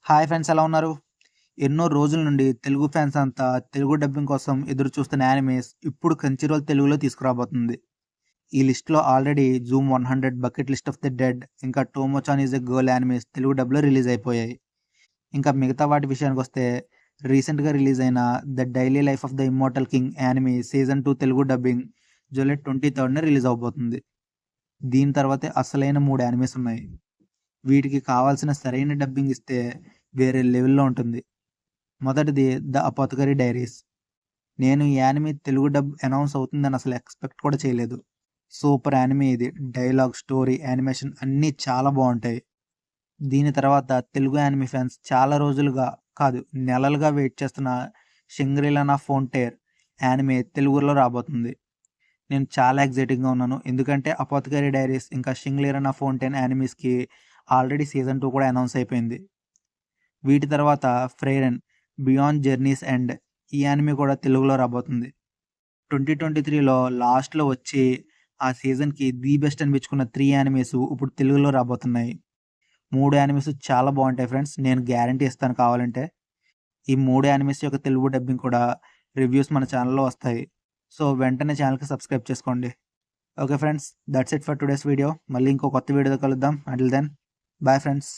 Hi friends, ఎలా ఉన్నారు? ఎన్నో రోజుల నుండి తెలుగు ఫ్యాన్స్ అంతా తెలుగు డబ్బింగ్ కోసం ఎదురు చూస్తున్న యానిమేస్ ఇప్పుడు క్రంచీరోల్ తెలుగులో తీసుకురాబోతుంది. ఈ లిస్ట్లో already Zom 100, bucket list of the dead, ఇంకా Tomochan is a girl animes Telugu డబ్లో రిలీజ్ అయిపోయాయి. ఇంకా మిగతా వాటి విషయానికి వస్తే రీసెంట్గా రిలీజ్ అయిన the daily life of the immortal king anime season 2 Telugu dubbing July 23న రిలీజ్ అవబోతుంది. దీని తర్వాతే అసలైన 3 యానిమేస్ ఉన్నాయి. వీటికి కావాల్సిన సరైన డబ్బింగ్ ఇస్తే వేరే లెవెల్లో ఉంటుంది. మొదటిది ద అపోథకరీ డైరీస్. నేను ఈ యానిమే తెలుగు డబ్ అనౌన్స్ అవుతుందని అసలు ఎక్స్పెక్ట్ కూడా చేయలేదు. సూపర్ యానిమే ఇది. డైలాగ్, స్టోరీ, యానిమేషన్ అన్నీ చాలా బాగుంటాయి. దీని తర్వాత తెలుగు యానిమే ఫ్యాన్స్ చాలా రోజులుగా కాదు నెలలుగా వెయిట్ చేస్తున్న షంగ్రిలానా ఫోంటైర్ యానిమే తెలుగులో రాబోతుంది. నేను చాలా ఎగ్జైటింగ్గా ఉన్నాను, ఎందుకంటే అపోథకరీ డైరీస్ ఇంకా షంగ్రిలానా ఫోంటైన్ యానిమేస్కి ఆల్రెడీ సీజన్ 2 కూడా అనౌన్స్ అయిపోయింది. వీటి తర్వాత ఫ్రైరన్ బియాండ్ జర్నీస్ అండ్ ఈ యానిమే కూడా తెలుగులో రాబోతుంది. 2023లో లాస్ట్లో వచ్చి ఆ సీజన్కి ది బెస్ట్ అనిపించుకున్న 3 యానిమేస్ ఇప్పుడు తెలుగులో రాబోతున్నాయి. 3 యానిమేస్ చాలా బాగుంటాయి ఫ్రెండ్స్, నేను గ్యారంటీ ఇస్తాను. కావాలంటే ఈ 3 యానిమేస్ యొక్క తెలుగు డబ్బింగ్ కూడా రివ్యూస్ మన ఛానల్లో వస్తాయి. సో వెంటనే ఛానల్కి సబ్స్క్రైబ్ చేసుకోండి. Okay friends, that's it for today's video. మళ్ళీ ఇంకో కొత్త వీడియోతో కలుద్దాం. Until then, bye friends.